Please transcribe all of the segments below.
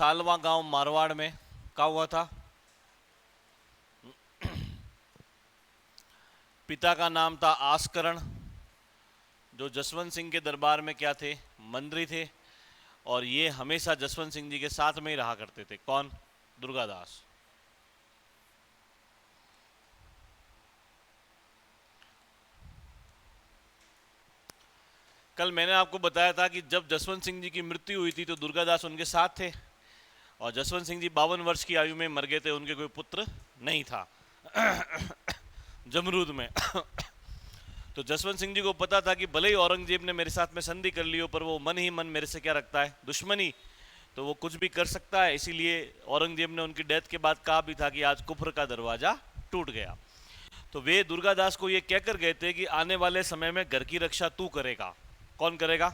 सालवा गांव मारवाड़ में क्या हुआ था? पिता का नाम था आस्करण, जो जसवंत सिंह के दरबार में क्या थे? मंत्री थे। और ये हमेशा जसवंत सिंह जी के साथ में ही रहा करते थे। कौन? दुर्गादास। कल मैंने आपको बताया था कि जब जसवंत सिंह जी की मृत्यु हुई थी तो दुर्गादास उनके साथ थे, और जसवंत सिंह जी 52 वर्ष की आयु में मर गए थे। उनके कोई पुत्र नहीं था जमरूद में तो जसवंत सिंह जी को पता था कि भले ही औरंगजेब ने मेरे साथ में संधि कर ली हो, पर वो मन ही मन मेरे से क्या रखता है? दुश्मनी। तो वो कुछ भी कर सकता है। इसीलिए औरंगजेब ने उनकी डेथ के बाद कहा भी था कि आज कुफ्र का दरवाजा टूट गया। तो वे दुर्गादास को ये कहकर गए थे कि आने वाले समय में घर की रक्षा तू करेगा। कौन करेगा?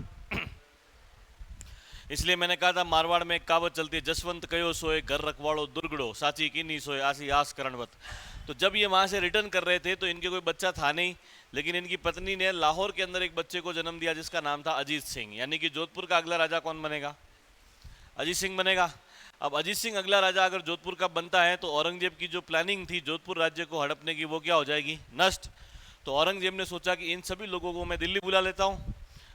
इसलिए मैंने कहा था मारवाड़ में एक कहावत चलती है, जसवंत कयो सोए घर रखवाड़ो दुर्गड़ो साची की नहीं सोए आसी आस करणवत। तो जब ये वहां से रिटर्न कर रहे थे तो इनके कोई बच्चा था नहीं, लेकिन इनकी पत्नी ने लाहौर के अंदर एक बच्चे को जन्म दिया जिसका नाम था अजीत सिंह। यानी कि जोधपुर का अगला राजा कौन बनेगा? अजीत सिंह बनेगा। अब अजीत सिंह अगला राजा अगर जोधपुर का बनता है तो औरंगजेब की जो प्लानिंग थी जोधपुर राज्य को हड़पने की, वो क्या हो जाएगी? नष्ट। तो औरंगजेब ने सोचा कि इन सभी लोगों को मैं दिल्ली बुला लेता हूँ,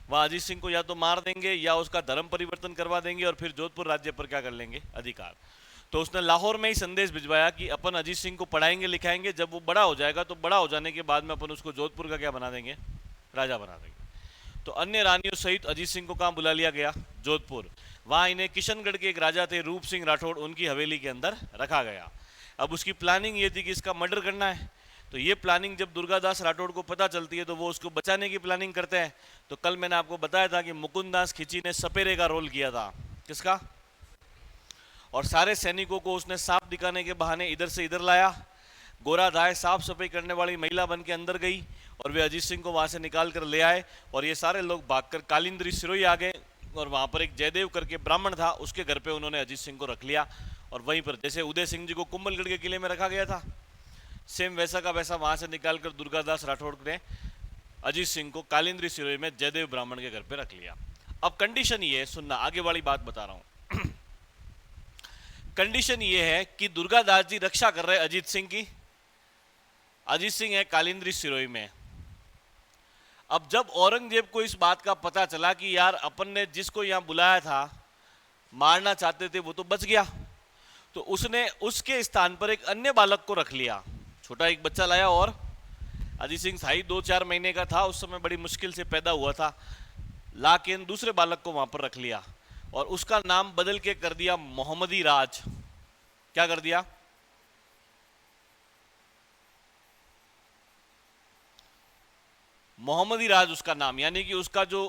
वहाँ अजीत सिंह को या तो मार देंगे या उसका धर्म परिवर्तन करवा देंगे और फिर जोधपुर राज्य पर क्या कर लेंगे? अधिकार। तो उसने लाहौर में ही संदेश भिजवाया कि अपन अजीत सिंह को पढ़ाएंगे लिखाएंगे, जब वो बड़ा हो जाएगा तो बड़ा हो जाने के बाद में अपन उसको जोधपुर का क्या बना देंगे? राजा बना देंगे। तो अन्य रानियों सहित अजीत सिंह को कहाँ बुला लिया गया? जोधपुर। वहाँ इन्हें किशनगढ़ के एक राजा थे रूप सिंह राठौड़, उनकी हवेली के अंदर रखा गया। अब उसकी प्लानिंग ये थी कि इसका मर्डर करना है। तो ये प्लानिंग जब दुर्गादास राठौड़ को पता चलती है तो वो उसको बचाने की प्लानिंग करते हैं। तो कल मैंने आपको बताया था कि मुकुंददास खिची ने सपेरे का रोल किया था। किसका? और सारे सैनिकों को उसने सांप दिखाने के बहाने इधर से इधर लाया। गोरा धाय साफ सफाई करने वाली महिला बन के अंदर गई और वे अजीत सिंह को वहां से निकाल कर ले आए। और ये सारे लोग भागकर कालिंद्री सिरोही आ गए और वहां पर एक जयदेव करके ब्राह्मण था, उसके घर पे उन्होंने अजीत सिंह को रख लिया। और वहीं पर जैसे उदय सिंह जी को कुंभलगढ़ के किले में रखा गया था, सेम वैसा का वैसा वहां से निकालकर दुर्गादास राठौड़ ने अजीत सिंह को कालिंद्री सिरोही में जयदेव ब्राह्मण के घर पे रख लिया। अब कंडीशन ये है, सुनना आगे वाली बात बता रहा हूं कंडीशन ये है कि दुर्गादास जी रक्षा कर रहे अजीत सिंह की। अजीत सिंह है कालिंद्री सिरोही में। अब जब औरंगजेब को इस बात का पता चला कि यार अपन ने जिसको यहां बुलाया था मारना चाहते थे वो तो बच गया, तो उसने उसके स्थान पर एक अन्य बालक को रख लिया। छोटा एक बच्चा लाया और अजीत सिंह था ही 2-4 महीने का था, उस समय बड़ी मुश्किल से पैदा हुआ था, लाकिन दूसरे बालक को वहां पर रख लिया और उसका नाम बदल के कर दिया मोहम्मदी राज। क्या कर दिया? मोहम्मदी राज उसका नाम। यानी कि उसका जो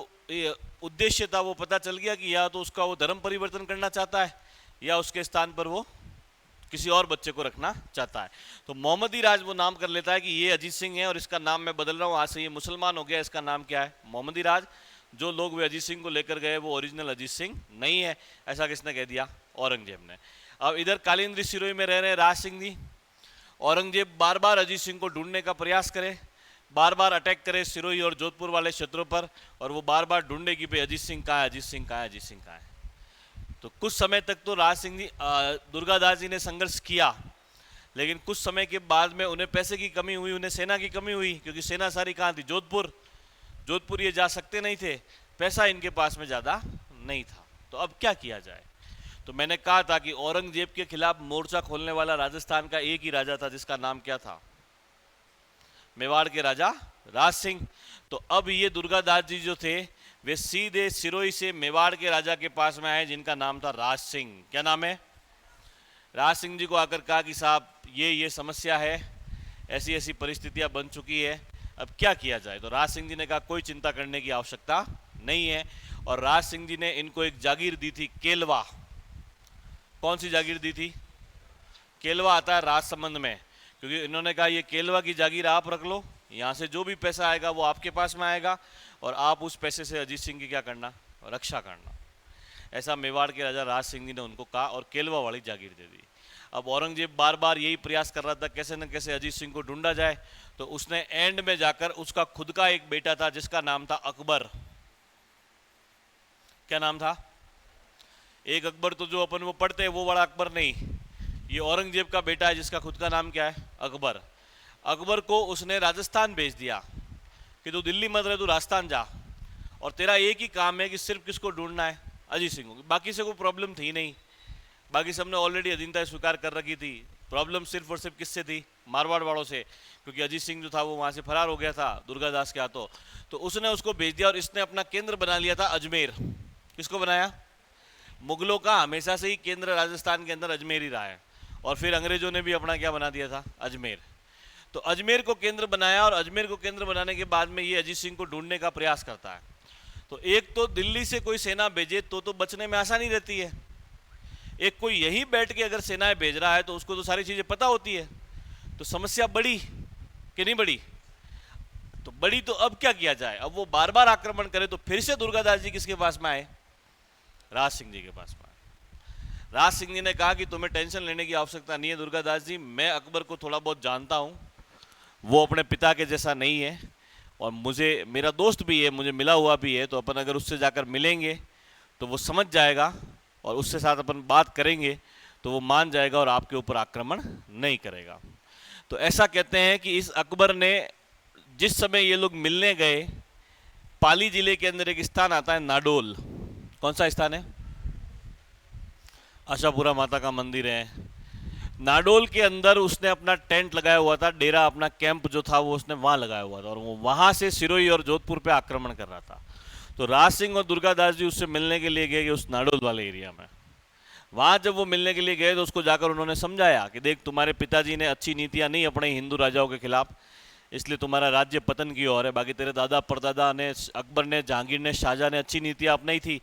उद्देश्य था वो पता चल गया कि या तो उसका वो धर्म परिवर्तन करना चाहता है या उसके स्थान पर वो किसी और बच्चे को रखना चाहता है। तो मोहम्मदी राज वो नाम कर लेता है कि ये अजीत सिंह है और इसका नाम मैं बदल रहा हूँ, आज से ये मुसलमान हो गया, इसका नाम क्या है? मोहम्मदी राज। जो लोग वे अजीत सिंह को लेकर गए वो ओरिजिनल अजीत सिंह नहीं है, ऐसा किसने कह दिया? औरंगजेब ने। अब इधर कालिंद्री सिरोही में रह रहे राज सिंह जी। औरंगजेब बार बार अजीत सिंह को ढूंढने का प्रयास करे, बार बार अटैक करे सिरोही और जोधपुर वाले क्षेत्रों पर, और वो बार बार ढूंढे कि भाई अजीत सिंह कहाँ है, अजीत सिंह कहाँ है, अजीत सिंह कहाँ है। तो कुछ समय तक तो राज सिंह जी दुर्गादास जी ने संघर्ष किया, लेकिन कुछ समय के बाद में उन्हें पैसे की कमी हुई, उन्हें सेना की कमी हुई, क्योंकि सेना सारी कहाँ थी? जोधपुर। जोधपुर ये जा सकते नहीं थे, पैसा इनके पास में ज़्यादा नहीं था। तो अब क्या किया जाए? तो मैंने कहा था कि औरंगजेब के खिलाफ मोर्चा खोलने वाला राजस्थान का एक ही राजा था जिसका नाम क्या था? मेवाड़ के राजा राज सिंह। तो अब ये दुर्गादास जी जो थे वे सीधे सिरोही से मेवाड़ के राजा के पास में आए जिनका नाम था राज सिंह। क्या नाम है? राज सिंह जी को आकर कहा कि साहब ये समस्या है, ऐसी ऐसी परिस्थितियां बन चुकी है, अब क्या किया जाए? तो राज सिंह जी ने कहा कोई चिंता करने की आवश्यकता नहीं है। और राज सिंह जी ने इनको एक जागीर दी थी, केलवा। कौन सी जागीर दी थी? केलवा आता है राजसमंद में, क्योंकि इन्होंने कहा ये केलवा की जागीर आप रख लो, यहाँ से जो भी पैसा आएगा वो आपके पास में आएगा और आप उस पैसे से अजीत सिंह की क्या करना? रक्षा करना। ऐसा मेवाड़ के राजा राज सिंह जी ने उनको कहा और केलवा वाली जागीर दे दी। अब औरंगजेब बार बार यही प्रयास कर रहा था कैसे न कैसे अजीत सिंह को ढूंढा जाए, तो उसने एंड में जाकर उसका खुद का एक बेटा था जिसका नाम था अकबर। क्या नाम था? एक अकबर तो जो अपन वो पढ़ते हैं वो वाला अकबर नहीं, ये औरंगजेब का बेटा है जिसका खुद का नाम क्या है, अकबर। अकबर को उसने राजस्थान भेज दिया कि तू दिल्ली मत रहे, तू राजस्थान जा, और तेरा एक ही काम है कि सिर्फ किसको ढूंढना है, अजीत सिंह को। बाकी से कोई प्रॉब्लम थी नहीं, बाकी सबने ऑलरेडी अधीनता स्वीकार कर रखी थी। प्रॉब्लम सिर्फ और सिर्फ किससे थी, मारवाड़ वालों से, क्योंकि अजीत सिंह जो था वो वहाँ से फरार हो गया था दुर्गादास के हाथों। तो उसने उसको भेज दिया और इसने अपना केंद्र बना लिया था अजमेर। किसको बनाया, मुगलों का हमेशा से ही केंद्र राजस्थान के अंदर अजमेर ही रहा है, और फिर अंग्रेजों ने भी अपना क्या बना दिया था, अजमेर। तो अजमेर को केंद्र बनाया, और अजमेर को केंद्र बनाने के बाद में ये अजीत सिंह को ढूंढने का प्रयास करता है। तो एक तो दिल्ली से कोई सेना भेजे तो बचने में आसानी रहती है, एक कोई यही बैठ के अगर सेनाएं भेज रहा है तो उसको तो सारी चीजें पता होती है। तो समस्या बड़ी कि नहीं बड़ी, तो बड़ी। तो अब क्या किया जाए, अब वो बार बार आक्रमण करे तो फिर से दुर्गादास जी किसके पास में आए, राज सिंह जी के पास में आए। राज सिंह जी ने कहा कि तुम्हें टेंशन लेने की आवश्यकता नहीं है दुर्गादास जी, मैं अकबर को थोड़ा बहुत जानता हूँ, वो अपने पिता के जैसा नहीं है, और मुझे मेरा दोस्त भी है, मुझे मिला हुआ भी है, तो अपन अगर उससे जाकर मिलेंगे तो वो समझ जाएगा, और उससे साथ अपन बात करेंगे तो वो मान जाएगा और आपके ऊपर आक्रमण नहीं करेगा। तो ऐसा कहते हैं कि इस अकबर ने, जिस समय ये लोग मिलने गए, पाली जिले के अंदर एक स्थान आता है नाडोल। कौन सा स्थान है, आशापुरा माता का मंदिर है। नाडोल के अंदर उसने अपना टेंट लगाया हुआ था, डेरा, अपना कैंप जो था वो उसने वहां लगाया हुआ था, और वो वहां से सिरोही और जोधपुर पे आक्रमण कर रहा था। तो राज सिंह और दुर्गादास जी उससे मिलने के लिए गए उस नाडोल वाले एरिया में। वहां जब वो मिलने के लिए गए तो उसको जाकर उन्होंने समझाया कि देख, तुम्हारे पिताजी ने अच्छी नीतियां नहीं अपने हिंदू राजाओं के खिलाफ, इसलिए तुम्हारा राज्य पतन की ओर है। बाकी तेरे दादा परदादा ने, अकबर ने, जहांगीर ने, शाहजहां ने अच्छी नीतियां अपनाई थी,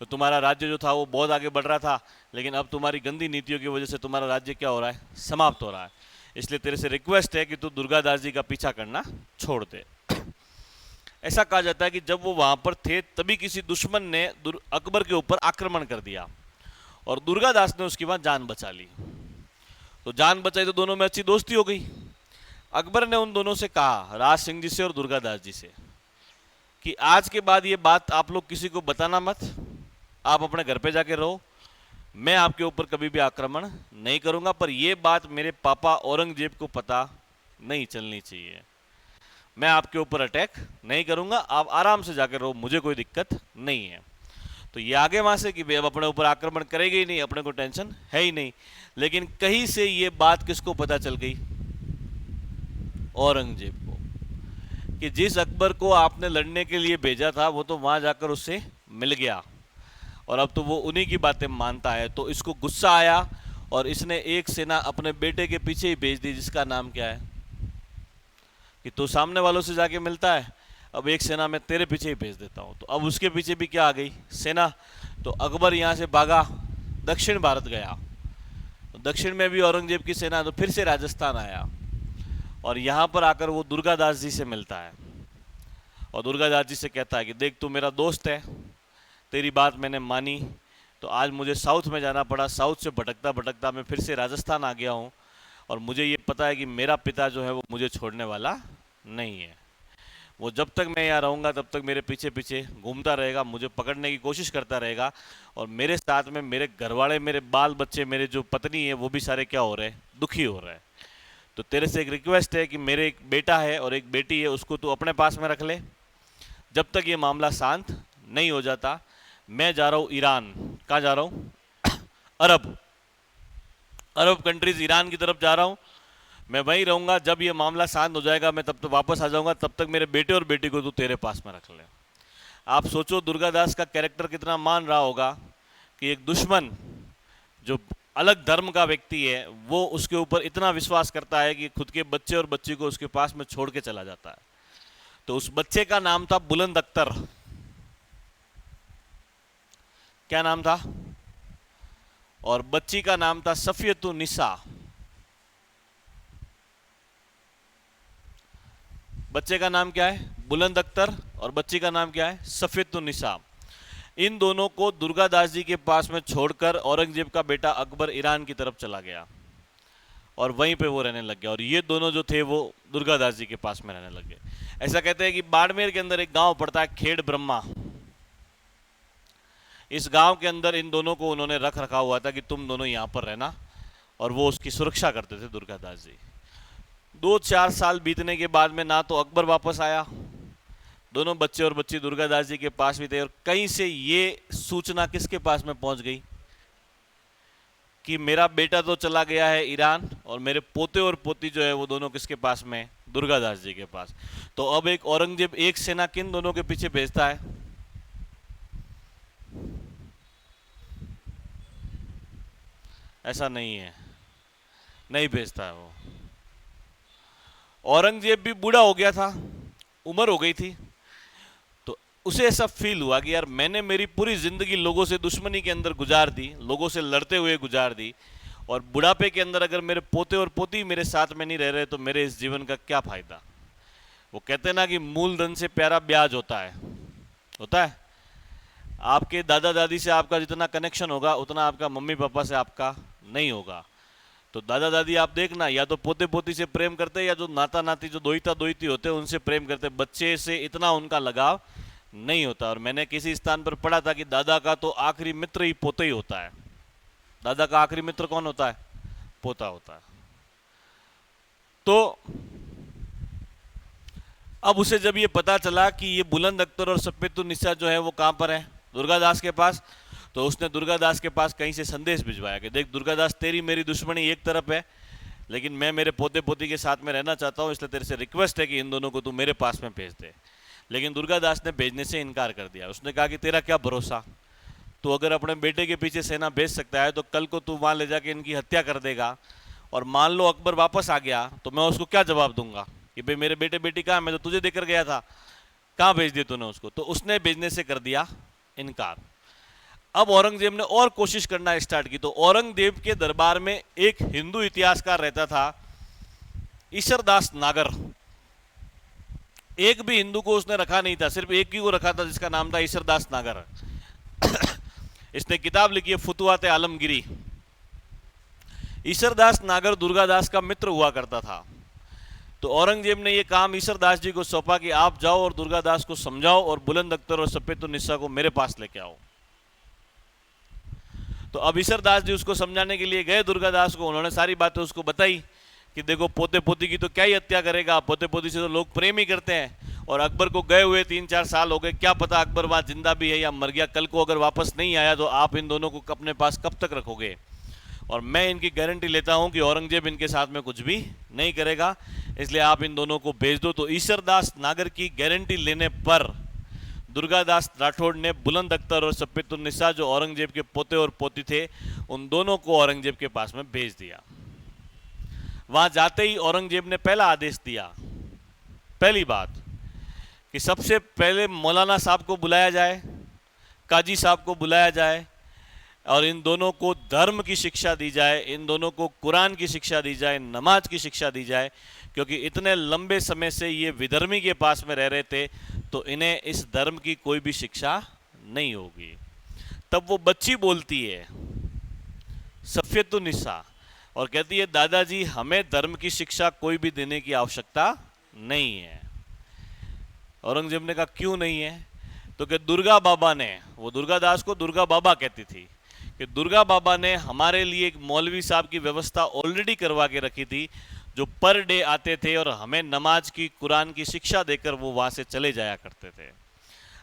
तो तुम्हारा राज्य जो था वो बहुत आगे बढ़ रहा था। लेकिन अब तुम्हारी गंदी नीतियों की वजह से तुम्हारा राज्य क्या हो रहा है, समाप्त हो रहा है। इसलिए तेरे से रिक्वेस्ट है कि तू दुर्गादास जी का पीछा करना छोड़ दे। ऐसा कहा जाता है कि जब वो वहां पर थे तभी किसी दुश्मन ने अकबर के ऊपर आक्रमण कर दिया, और दुर्गादास ने उसकी वहां जान बचा ली। तो जान बचाई तो दोनों में अच्छी दोस्ती हो गई। अकबर ने उन दोनों से कहा, राज सिंह जी से और दुर्गादास जी से, कि आज के बाद ये बात आप लोग किसी को बताना मत, आप अपने घर पे जाके रहो, मैं आपके ऊपर कभी भी आक्रमण नहीं करूंगा, पर यह बात मेरे पापा औरंगजेब को पता नहीं चलनी चाहिए। मैं आपके ऊपर अटैक नहीं करूंगा, आप आराम से जाकर रहो, मुझे कोई दिक्कत नहीं है। तो ये आगे वहां से कि अब अपने ऊपर आक्रमण करेगी ही नहीं, अपने को टेंशन है ही नहीं। लेकिन कहीं से ये बात किसको पता चल गई, औरंगजेब को, कि जिस अकबर को आपने लड़ने के लिए भेजा था वो तो वहां जाकर उससे मिल गया, और अब तो वो उन्हीं की बातें मानता है। तो इसको गुस्सा आया और इसने एक सेना अपने बेटे के पीछे ही भेज दी, जिसका नाम क्या है, कि तू सामने वालों से जाके मिलता है, अब एक सेना मैं तेरे पीछे ही भेज देता हूं। तो अब उसके पीछे भी क्या आ गई, सेना। तो अकबर यहां से भागा, दक्षिण भारत गया। तो दक्षिण में भी औरंगजेब की सेना, तो फिर से राजस्थान आया, और यहां पर आकर वो दुर्गादास जी से मिलता है, और दुर्गादास जी से कहता है कि देख, तू मेरा दोस्त है, तेरी बात मैंने मानी, तो आज मुझे साउथ में जाना पड़ा, साउथ से भटकता भटकता मैं फिर से राजस्थान आ गया हूँ, और मुझे ये पता है कि मेरा पिता जो है वो मुझे छोड़ने वाला नहीं है। वो जब तक मैं यहाँ रहूँगा तब तक मेरे पीछे पीछे घूमता रहेगा, मुझे पकड़ने की कोशिश करता रहेगा, और मेरे साथ में मेरे घरवाले, मेरे बाल बच्चे, मेरे जो पत्नी है वो भी सारे क्या हो रहे हैं, दुखी हो रहे हैं। तो तेरे से एक रिक्वेस्ट है कि मेरे एक बेटा है और एक बेटी है, उसको तू अपने पास में रख ले, जब तक ये मामला शांत नहीं हो जाता। मैं जा रहा हूँ ईरान। कहाँ जा रहा हूँ, अरब कंट्रीज, ईरान की तरफ जा रहा हूँ। मैं वहीं रहूँगा, जब ये मामला शांत हो जाएगा मैं तब तक वापस आ जाऊँगा, तब तक मेरे बेटे और बेटी को तू तेरे पास में रख ले। आप सोचो दुर्गादास का कैरेक्टर कितना मान रहा होगा कि एक दुश्मन जो अलग धर्म का व्यक्ति है वो उसके ऊपर इतना विश्वास करता है कि खुद के बच्चे और बच्ची को उसके पास में छोड़ के चला जाता है। तो उस बच्चे का नाम था बुलंद अख्तर। क्या नाम था, और बच्ची का नाम था सफियतुन निसा। बच्चे का नाम क्या है, बुलंद अख्तर, और बच्ची का नाम क्या है, सफियतुन निसा। इन दोनों को दुर्गादास जी के पास में छोड़कर औरंगजेब का बेटा अकबर ईरान की तरफ चला गया, और वहीं पे वो रहने लग गया, और ये दोनों जो थे वो दुर्गादास जी के पास में रहने लग गए। ऐसा कहते हैं कि बाड़मेर के अंदर एक गांव पड़ता है खेड़ ब्रह्मा। इस गांव के अंदर इन दोनों को उन्होंने रख रखा हुआ था कि तुम दोनों यहाँ पर रहना, और वो उसकी सुरक्षा करते थे दुर्गादास जी। 2-4 साल बीतने के बाद में ना तो अकबर वापस आया, दोनों बच्चे और बच्ची दुर्गादास जी के पास भी थे, और कहीं से ये सूचना किसके पास में पहुंच गई कि मेरा बेटा तो चला गया है ईरान, और मेरे पोते और पोती जो है वो दोनों किसके पास में, दुर्गादास जी के पास। तो अब एक औरंगजेब एक सेना किन दोनों के पीछे भेजता है? ऐसा नहीं है, नहीं भेजता है वो। औरंगजेब भी बूढ़ा हो गया था, उम्र हो गई थी, तो उसे ऐसा फील हुआ कि यार मैंने मेरी पूरी जिंदगी लोगों से दुश्मनी के अंदर गुजार दी, लोगों से लड़ते हुए गुजार दी, और बुढ़ापे के अंदर अगर मेरे पोते और पोती मेरे साथ में नहीं रह रहे तो मेरे इस जीवन का क्या फायदा। वो कहते हैं ना कि मूलधन से प्यारा ब्याज होता है, होता है। आपके दादा दादी से आपका जितना कनेक्शन होगा उतना आपका मम्मी पापा से आपका नहीं होगा। तो दादा दादी आप देखना, या तो पोते पोती से प्रेम करते, या जो नाता नाती जो दोहिता दोहिती होते हैं उनसे प्रेम करते, बच्चे से इतना उनका लगाव नहीं होता। और मैंने किसी स्थान पर पढ़ा था कि दादा का तो आखिरी मित्र ही पोता ही होता है। दादा का आखिरी मित्र कौन होता है? पोता होता है। तो अब उसे जब ये पता चला कि ये बुलंद अख्तर और सफेदुन्निसा जो है वो कहाँ पर है, दुर्गादास के पास, तो उसने दुर्गादास के पास कहीं से संदेश भिजवाया कि देख दुर्गादास, तेरी मेरी दुश्मनी एक तरफ है, लेकिन मैं मेरे पोते पोती के साथ में रहना चाहता हूँ, इसलिए तेरे से रिक्वेस्ट है कि इन दोनों को तू मेरे पास में भेज दे। लेकिन दुर्गादास ने भेजने से इनकार कर दिया। उसने कहा कि तेरा क्या भरोसा, तू अगर अपने बेटे के पीछे सेना भेज सकता है तो कल को तू वहाँ ले जाके इनकी हत्या कर देगा, और मान लो अकबर वापस आ गया तो मैं उसको क्या जवाब दूंगा कि भाई मेरे बेटे बेटी कहाँ, मैं तो तुझे देकर गया था, कहाँ भेज दिया तूने उसको। तो उसने भेजने से कर दिया इनकार। अब औरंगजेब ने और कोशिश करना स्टार्ट की। तो औरंगजेब के दरबार में एक हिंदू इतिहासकार रहता था, ईशरदास नागर। एक भी हिंदू को उसने रखा नहीं था, सिर्फ एक ही को रखा था जिसका नाम था ईशरदास नागर। इसने किताब लिखी है फुतुहात आलमगिरी। ईशरदास नागर दुर्गादास का मित्र हुआ करता था। तो औरंगजेब ने यह काम ईशरदास जी को सौंपा कि आप जाओ और दुर्गादास को समझाओ और बुलंद अख्तर और सफेदुन्निसा को मेरे पास लेके आओ। तो अब ईशरदास जी उसको समझाने के लिए गए दुर्गादास को, उन्होंने सारी बातें उसको बताई कि देखो पोते पोती की तो क्या ही हत्या करेगा, पोते पोती से तो लोग प्रेम ही करते हैं, और अकबर को गए हुए 3-4 साल हो गए, क्या पता अकबर वहाँ जिंदा भी है या मर गया, कल को अगर वापस नहीं आया तो आप इन दोनों को अपने पास कब तक रखोगे, और मैं इनकी गारंटी लेता हूं कि औरंगजेब इनके साथ में कुछ भी नहीं करेगा, इसलिए आप इन दोनों को भेज दो। तो ईशरदास नागर की गारंटी लेने पर दुर्गादास राठौड़ ने बुलंद अख्तर और सफेदुन्निसा जो औरंगजेब के पोते और पोती थे उन दोनों को औरंगजेब के पास में भेज दिया। वहां जाते ही औरंगजेब ने पहला आदेश दिया, पहली बात कि सबसे पहले मौलाना साहब को बुलाया जाए, काजी साहब को बुलाया जाए, और इन दोनों को धर्म की शिक्षा दी जाए, इन दोनों को कुरान की शिक्षा दी जाए, नमाज की शिक्षा दी जाए, क्योंकि इतने लंबे समय से ये विधर्मी के पास में रह रहे थे तो इन्हें इस धर्म की कोई भी शिक्षा नहीं होगी। तब वो बच्ची बोलती है सफेदुन्निसा और कहती है दादाजी हमें धर्म की शिक्षा कोई भी देने की आवश्यकता नहीं है। औरंगजेब ने कहा क्यों नहीं है? तो कि दुर्गा बाबा ने, वो दुर्गादास को दुर्गा बाबा कहती थी, कि दुर्गा बाबा ने हमारे लिए एक मौलवी साहब की व्यवस्था ऑलरेडी करवा के रखी थी जो पर डे आते थे और हमें नमाज की कुरान की शिक्षा देकर वो वहाँ से चले जाया करते थे।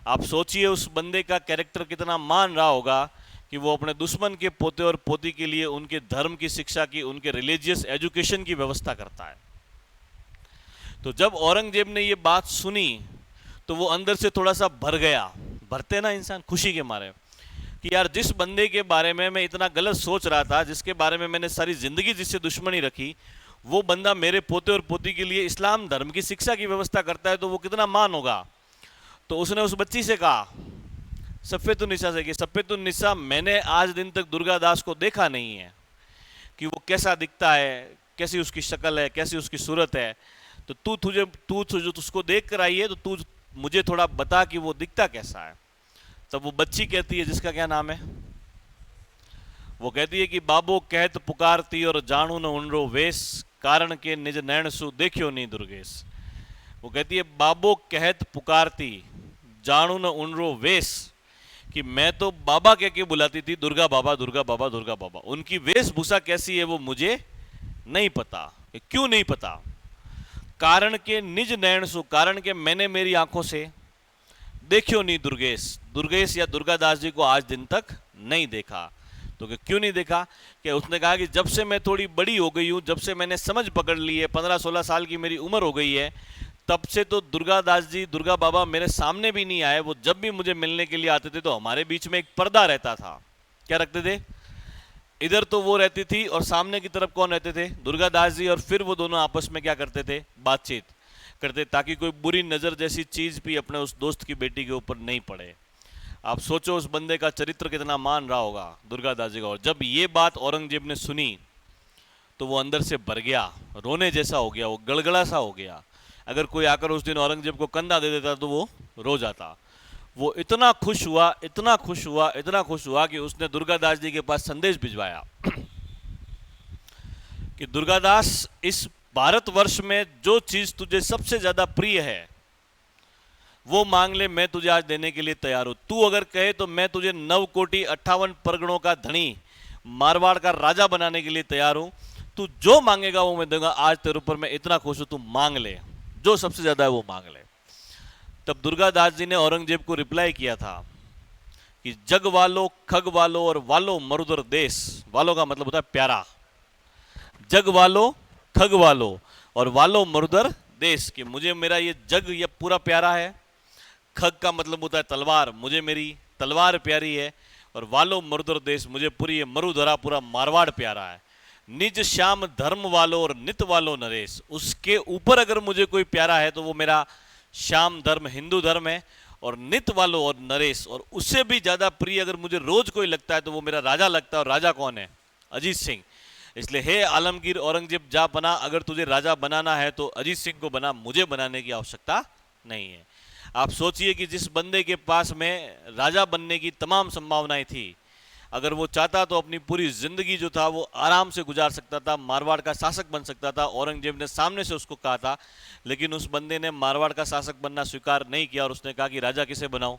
आप सोचिए उस बंदे का कैरेक्टर कितना मान रहा होगा कि वो अपने दुश्मन के पोते और पोती के लिए उनके धर्म की शिक्षा की, उनके रिलीजियस एजुकेशन की व्यवस्था करता है। तो जब औरंगजेब ने ये बात सुनी तो वो अंदर से थोड़ा सा भर गया, भरते ना इंसान खुशी के मारे, कि यार जिस बंदे के बारे में मैं इतना गलत सोच रहा था, जिसके बारे में मैंने सारी जिंदगी जिससे दुश्मनी रखी, वो बंदा मेरे पोते और पोती के लिए इस्लाम धर्म की शिक्षा की व्यवस्था करता है तो वो कितना मान होगा। तो उसने उस बच्ची से कहा, सफेदुन्निसा से, कि सफेदुन्निसा मैंने आज दिन तक दुर्गादास को देखा नहीं है कि वो कैसा दिखता है, कैसी उसकी शक्ल है, कैसी उसकी सूरत है, तो तू उसको देख कर आई है तो तू मुझे थोड़ा बता कि वो दिखता कैसा है। तब वो बच्ची कहती है, जिसका क्या नाम है, वो कहती है कि बाबो कहत पुकारती और जानू न उनरो वेश, कारण के निज नैण सु देखियो नहीं दुर्गेश। वो कहती है बाबो कहत पुकारती जानू न उनरो वेश, कि मैं तो बाबा कह के बुलाती थी, दुर्गा बाबा दुर्गा बाबा दुर्गा बाबा। उनकी वेशभूषा कैसी है वो मुझे नहीं पता। क्यों नहीं पता? कारण के निज नयन सु, कारण के मैंने मेरी आंखों से देखियो नहीं दुर्गेश, दुर्गेश या दुर्गादास जी को आज दिन तक नहीं देखा। तो क्यों नहीं देखा? कि उसने कहा कि जब से मैं थोड़ी बड़ी हो गई हूं, जब से मैंने समझ पकड़ ली है, 15-16 साल की मेरी उम्र हो गई है, तब से तो दुर्गादास जी दुर्गा बाबा मेरे सामने भी नहीं आए। वो जब भी मुझे मिलने के लिए आते थे तो हमारे बीच में एक पर्दा रहता था। क्या रखते थे? इधर तो वो रहती थी और सामने की तरफ कौन रहते थे? दुर्गादास जी। और फिर वो दोनों आपस में क्या करते थे? बातचीत करते, ताकि कोई बुरी नज़र जैसी चीज़ भी अपने उस दोस्त की बेटी के ऊपर नहीं पड़े। आप सोचो उस बंदे का चरित्र कितना मान रहा होगा दुर्गादास जी का। और जब ये बात औरंगजेब ने सुनी तो वो अंदर से भर गया, रोने जैसा हो गया, वो गड़गड़ा सा हो गया। अगर कोई आकर उस दिन औरंगजेब को कंधा दे देता तो वो रो जाता। वो इतना खुश हुआ, इतना खुश हुआ, इतना खुश हुआ कि उसने दुर्गादास जी के पास संदेश भिजवाया कि दुर्गादास, इस भारतवर्ष में जो चीज तुझे सबसे ज्यादा प्रिय है वो मांग ले, मैं तुझे आज देने के लिए तैयार हूं। तू अगर कहे तो मैं तुझे 9 कोटि 58 परगणों का धनी, मारवाड़ का राजा बनाने के लिए तैयार हूं। तू जो मांगेगा वो मैं दूंगा। आज तेरे ऊपर मैं इतना खुश हूं, तू मांग ले, जो सबसे ज्यादा है वो मांग ले। तब दुर्गादास जी ने औरंगजेब को रिप्लाई किया था कि जग वालो, खग वालो और वालो मरुदर देश। वालो का मतलब होता है प्यारा। जग वालो, खग वालो और वालो मरुदर देश, कि मुझे मेरा ये जग ये पूरा प्यारा है। खग का मतलब होता है तलवार, मुझे मेरी तलवार प्यारी है। और वालो मरुदर देश, मुझे पूरी ये मरुधरा पूरा मारवाड़ प्यारा है। निज श्याम धर्म वालो और नित वालो नरेश, उसके ऊपर अगर मुझे कोई प्यारा है तो वो मेरा श्याम धर्म हिंदू धर्म है। और नित वालो और नरेश, और उससे भी ज्यादा प्रिय अगर मुझे रोज कोई लगता है तो वो मेरा राजा लगता है। और राजा कौन है? अजीत सिंह। इसलिए हे आलमगीर औरंगजेब जा बना, अगर तुझे राजा बनाना है तो अजीत सिंह को बना, मुझे बनाने की आवश्यकता नहीं है। आप सोचिए कि जिस बंदे के पास में राजा बनने की तमाम संभावनाएं थी, अगर वो चाहता तो अपनी पूरी जिंदगी जो था वो आराम से गुजार सकता था, मारवाड़ का शासक बन सकता था। औरंगजेब ने सामने से उसको कहा था, लेकिन उस बंदे ने मारवाड़ का शासक बनना स्वीकार नहीं किया और उसने कहा कि राजा किसे बनाओ?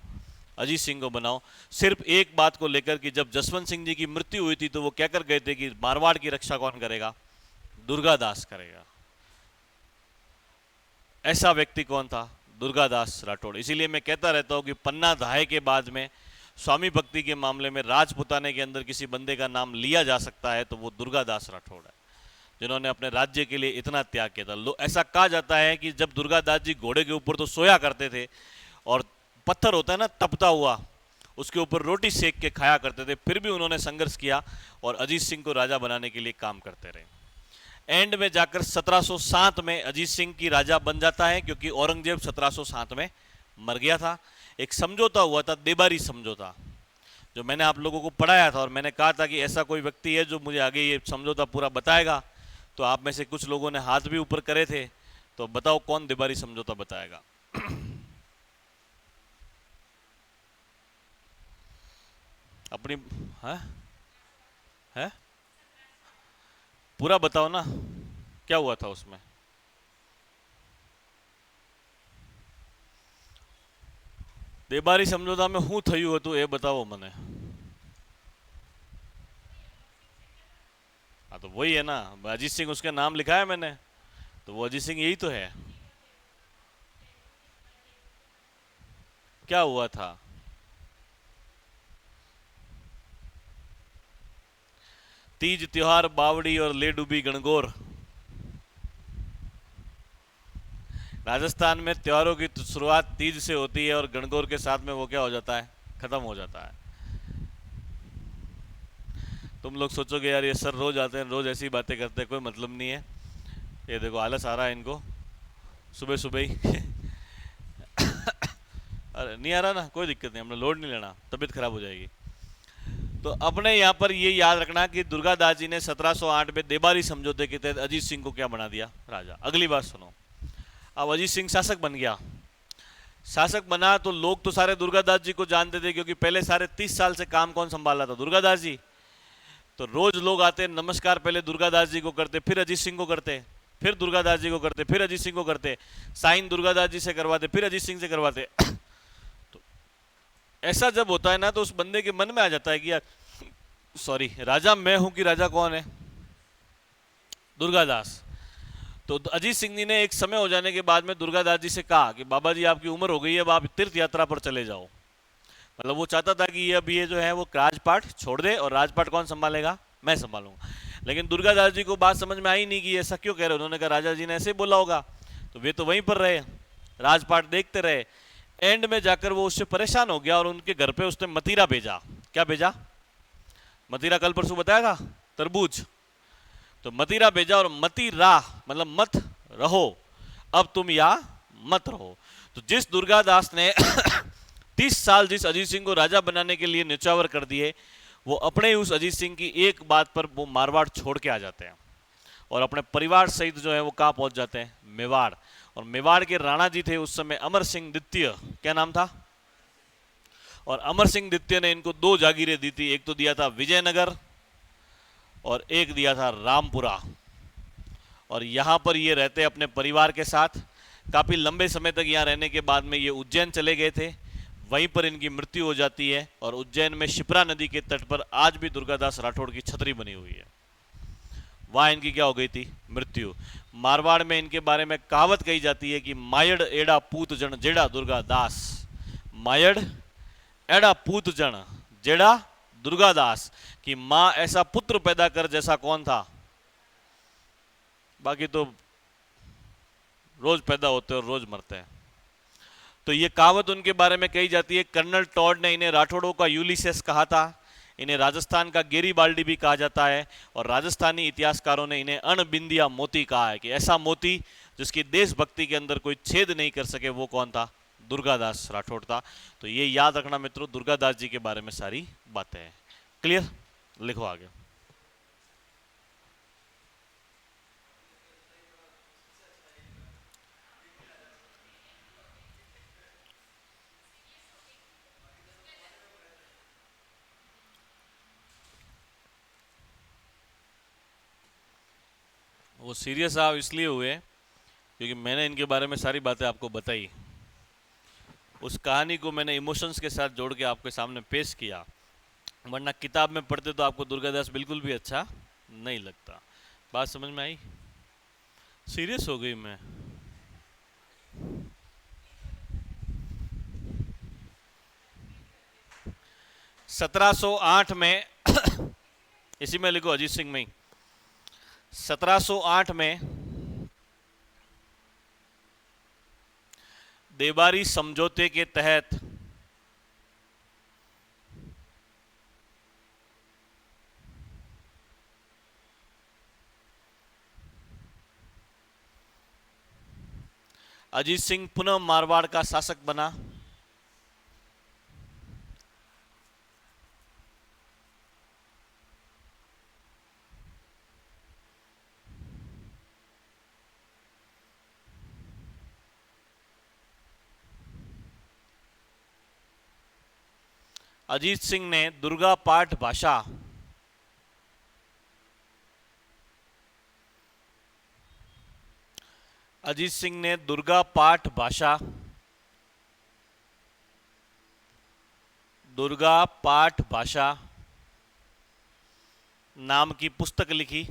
अजीत सिंह को बनाओ। सिर्फ एक बात को लेकर कि जब जसवंत सिंह जी की मृत्यु हुई थी तो वो कहकर गए थे कि मारवाड़ की रक्षा कौन करेगा? दुर्गादास करेगा। ऐसा व्यक्ति कौन था? दुर्गादास राठौड़। इसीलिए मैं कहता रहता हूं कि पन्ना धाये के बाद में स्वामी भक्ति के मामले में राजपुताने के अंदर किसी बंदे का नाम लिया जा सकता है तो वो दुर्गादास राठौड़ है, जिन्होंने अपने राज्य के लिए इतना त्याग किया था। ऐसा कहा जाता है कि जब दुर्गादास जी घोड़े के ऊपर तो सोया करते थे और पत्थर होता है ना तपता हुआ, उसके ऊपर रोटी सेक के खाया करते थे, फिर भी उन्होंने संघर्ष किया और अजीत सिंह को राजा बनाने के लिए काम करते रहे। एंड में जाकर 1707 में अजीत सिंह की राजा बन जाता है, क्योंकि औरंगजेब 1707 में मर गया था। एक समझौता हुआ था, देबारी समझौता, जो मैंने आप लोगों को पढ़ाया था और मैंने कहा था कि ऐसा कोई व्यक्ति है जो मुझे आगे ये समझौता पूरा बताएगा। तो आप में से कुछ लोगों ने हाथ भी ऊपर करे थे, तो बताओ कौन देबारी समझौता बताएगा? अपनी है पूरा बताओ ना, क्या हुआ था उसमें? देबारी समझौता में हूँ थयु हतुं ए बताओ मने। हाँ तो वही है ना, अजीत सिंह उसका नाम लिखा है मैंने, तो वो अजीत सिंह यही तो है। क्या हुआ था? तीज त्योहार, बावड़ी और ले डूबी गणगौर। राजस्थान में त्योहारों की शुरुआत तीज से होती है और गणगौर के साथ में वो क्या हो जाता है? खत्म हो जाता है। तुम लोग सोचोगे यार ये सर रोज आते हैं, रोज ऐसी बातें करते हैं, कोई मतलब नहीं है। ये देखो आलस आ रहा है इनको सुबह सुबह ही। अरे नहीं आ रहा ना, कोई दिक्कत नहीं, हमने लोड नहीं लेना, तबीयत खराब हो जाएगी। तो अपने यहाँ पर ये याद रखना कि दुर्गादास जी ने 1708 में देबारी समझौते के तहत अजीत सिंह को क्या बना दिया? राजा। अगली बात सुनो, अब अजीत सिंह शासक बन गया। शासक बना तो लोग तो सारे दुर्गादास जी को जानते थे, क्योंकि पहले सारे 30 साल से काम कौन संभाला था? दुर्गादास जी। तो रोज लोग आते, नमस्कार पहले दुर्गादास जी को करते, फिर अजीत सिंह को करते, फिर दुर्गादास जी को करते, फिर अजीत सिंह को करते, साइन दुर्गादास जी से करवाते, फिर अजीत सिंह से करवाते। ऐसा जब होता है ना तो उस बंदे के मन में आ जाता है कि यार सॉरी, राजा मैं हूं कि राजा कौन है? दुर्गादास। तो अजीत सिंह जी ने एक समय हो जाने के बाद में दुर्गादास जी से कहा कि बाबा जी आपकी उम्र हो गई है, अब आप तीर्थ यात्रा पर चले जाओ। मतलब वो चाहता था कि ये अब ये जो है वो राजपाट छोड़ दे, और राजपाट कौन संभालेगा? मैं संभालूंगा। लेकिन दुर्गादास जी को बात समझ में आई नहीं कि ऐसा क्यों कह रहे। उन्होंने कहा राजा जी ने ऐसे ही बोला होगा। तो वे तो वहीं पर रहे, राजपाट देखते रहे। एंड में जाकर वो उससे परेशान हो गया और उनके घर पे उसने मतीरा भेजा। क्या भेजा? मतीरा कल परसों बताया था, तरबूज। तो मतीरा भेजा, और मतीरा मतलब मत रहो, अब तुम या मत रहो। तो जिस दुर्गादास ने 30 साल जिस अजीत सिंह को राजा बनाने के लिए न्यौछावर कर दिए, वो अपने ही उस अजीत सिंह की एक बात पर वो मारवाड़ छोड़ के आ जाते हैं और अपने परिवार सहित जो है वो कहाँ पहुंच जाते हैं? मेवाड़। और मेवाड़ के राणा जी थे उस समय अमर सिंह द्वितीय, क्या नाम था? और अमर सिंह द्वितीय ने इनको 2 जागीरें दी थी, एक तो दिया था विजयनगर और एक दिया था रामपुरा। और यहाँ पर ये रहते अपने परिवार के साथ। काफ़ी लंबे समय तक यहाँ रहने के बाद में ये उज्जैन चले गए थे, वहीं पर इनकी मृत्यु हो जाती है। और उज्जैन में शिप्रा नदी के तट पर आज भी दुर्गादास राठौड़ की छतरी बनी हुई है, वहाँ इनकी क्या हो गई थी? मृत्यु। मारवाड़ में इनके बारे में कहावत कही जाती है कि मायड़ एड़ा पूत जन जेड़ा दुर्गादास। मायड़ एड़ा पूत जन जेड़ा दुर्गादास, कि माँ ऐसा पुत्र पैदा कर जैसा कौन था? बाकी तो रोज पैदा होते हैं और रोज मरते हैं। तो ये कहावत उनके बारे में कही जाती है। कर्नल टॉड ने इन्हें राठौड़ों का यूलिसेस कहा था, इन्हें राजस्थान का गेरीबाल्डी भी कहा जाता है, और राजस्थानी इतिहासकारों ने इन्हें अणबिंदिया मोती कहा है कि ऐसा मोती जिसकी देशभक्ति के अंदर कोई छेद नहीं कर सके, वो कौन था? दुर्गादास राठौड़ था। तो ये याद रखना मित्रों, दुर्गादास जी के बारे में सारी बातें हैं। क्लियर? लिखो आगे। वो सीरियस आप इसलिए हुए क्योंकि मैंने इनके बारे में सारी बातें आपको बताई। उस कहानी को मैंने इमोशंस के साथ जोड़ के आपके सामने पेश किया, वरना किताब में पढ़ते तो आपको दुर्गादास बिल्कुल भी अच्छा नहीं लगता। बात समझ में आई? सीरियस हो गई मैं। 1708 में इसी में लिखो अजीत सिंह में ही। 1708 में देबारी समझौते के तहत अजीत सिंह पुनः मारवाड़ का शासक बना। अजीत सिंह ने दुर्गा पाठ भाषा अजीत सिंह ने दुर्गा पाठ भाषा दुर्गा पाठ भाषा नाम की पुस्तक लिखी।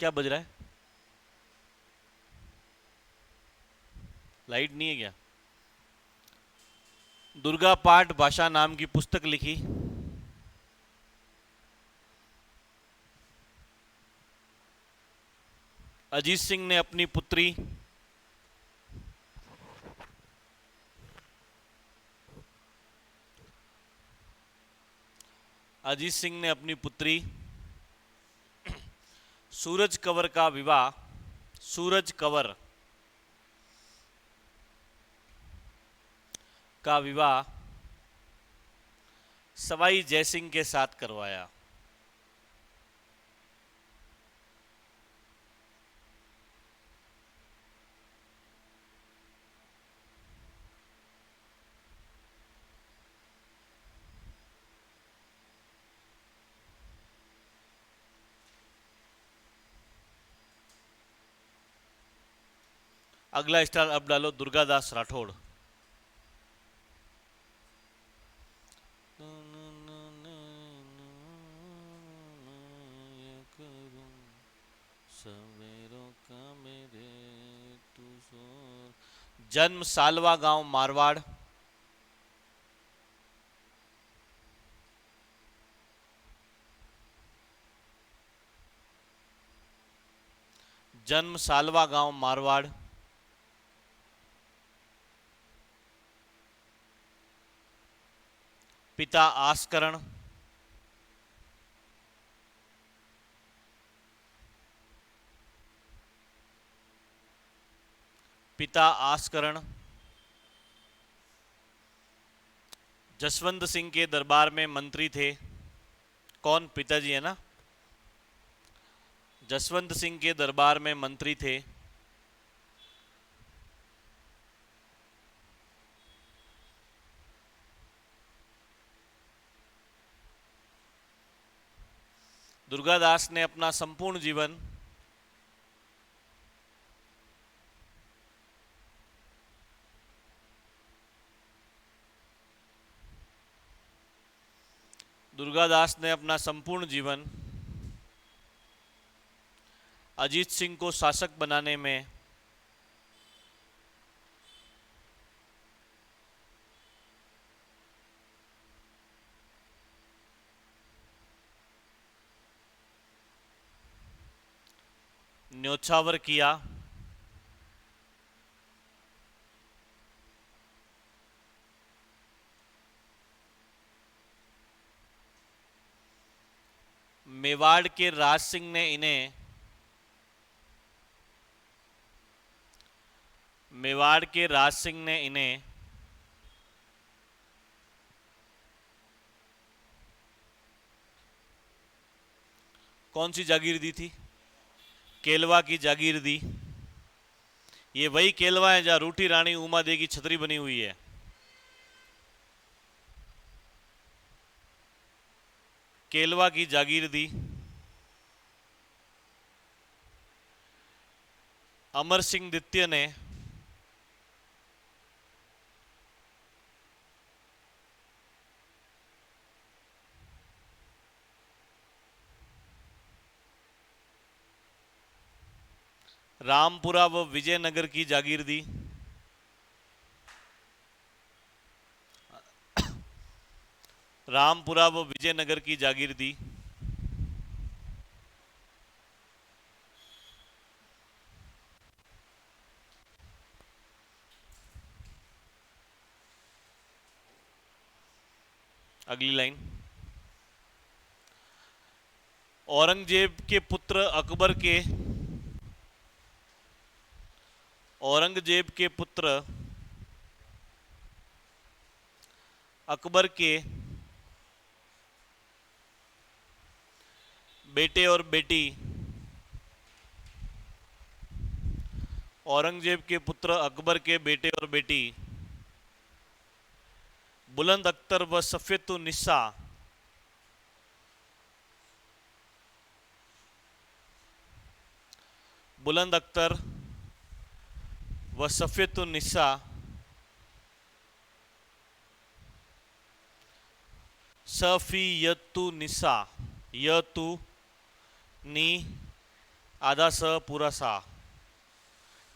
क्या बज रहा है? लाइट नहीं है क्या? दुर्गा पाठ भाषा नाम की पुस्तक लिखी। अजीत सिंह ने अपनी पुत्री अजीत सिंह ने अपनी पुत्री सूरज कंवर का विवाह सूरज कंवर का विवाह सवाई जयसिंह के साथ करवाया। अगला स्टार अब डालो दुर्गादास राठौड़। सवेरों का मेरे तू शोर। जन्म सालवा गांव मारवाड़। जन्म सालवा गांव मारवाड़। पिता आस्करण। पिता आस्करण। जसवंत सिंह के दरबार में मंत्री थे। कौन? पिताजी है ना। जसवंत सिंह के दरबार में मंत्री थे। दुर्गादास ने अपना संपूर्ण जीवन दुर्गादास ने अपना संपूर्ण जीवन अजीत सिंह को शासक बनाने में न्योछावर किया। मेवाड़ के राज सिंह ने इन्हें मेवाड़ के राज सिंह ने इन्हें कौन सी जागीर दी थी? केलवा की जागीर दी। ये वही केलवा है जहां रूठी रानी उमा दे की छतरी बनी हुई है। केलवा की जागीर दी। अमर सिंह द्वितीय ने रामपुरा व विजयनगर की जागीर दी। रामपुरा व विजयनगर की जागीर दी। अगली लाइन। औरंगजेब के पुत्र अकबर के औरंगजेब के पुत्र अकबर के बेटे और बेटी औरंगजेब के पुत्र अकबर के बेटे और बेटी बुलंद अख्तर व सफेतुन्निसा बुलंद अख्तर व सफेतुन्निसा सफियतुन्निसा यतु नी आधा स पूरा सा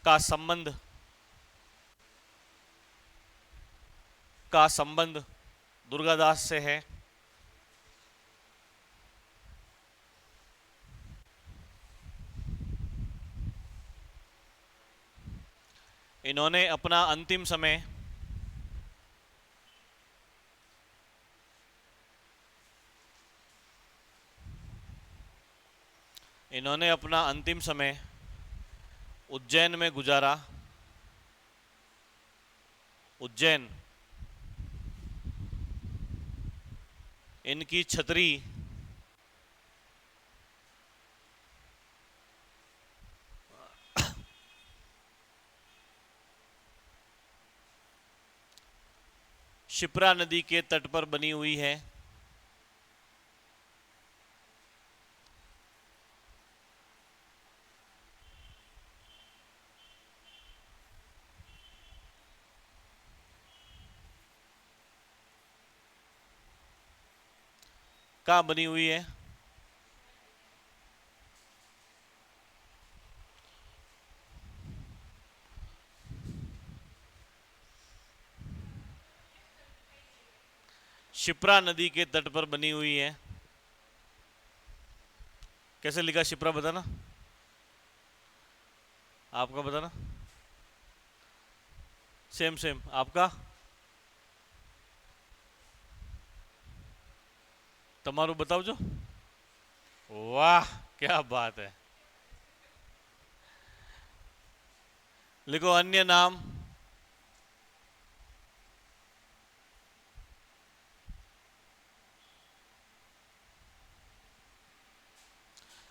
का संबंध दुर्गादास से है। इन्होंने अपना अंतिम समय उज्जैन में गुजारा। उज्जैन इनकी छतरी शिप्रा नदी के तट पर बनी हुई है। कहाँ बनी हुई है? शिप्रा नदी के तट पर बनी हुई है। कैसे लिखा शिप्रा बताना, आपका बताना। सेम सेम आपका, तमारू बताओ जो। वाह क्या बात है। लिखो अन्य नाम।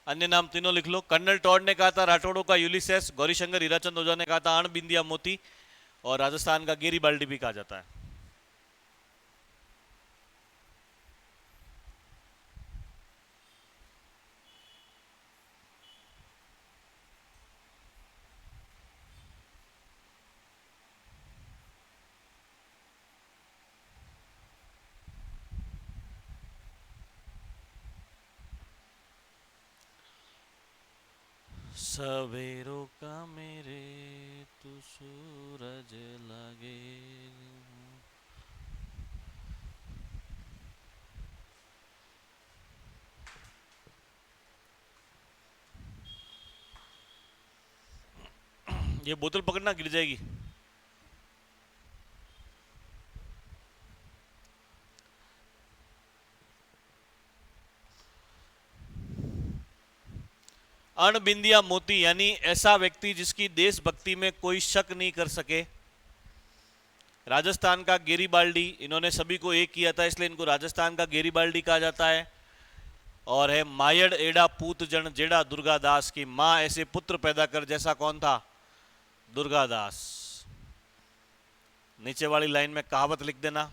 अन्य नाम तीनों लिख लो। कर्नल टॉड ने कहा था राठौड़ों का यूलिसेस, गौरीशंकर हीराचंद ओझा ने कहा था अण बिंदिया मोती, और राजस्थान का गेरीबाल्डी भी कहा जाता है। सवेरों का मेरे तू सूरज लगे। ये बोतल पकड़ना, गिर जाएगी। अण बिंदिया मोती यानी ऐसा व्यक्ति जिसकी देशभक्ति में कोई शक नहीं कर सके। राजस्थान का गेरीबाल्डी, इन्होंने सभी को एक किया था इसलिए इनको राजस्थान का गेरीबाल्डी कहा जाता है। और है मायड़ एड़ा पूत जन जेड़ा दुर्गादास, की मां ऐसे पुत्र पैदा कर जैसा कौन था, दुर्गादास। नीचे वाली लाइन में कहावत लिख देना।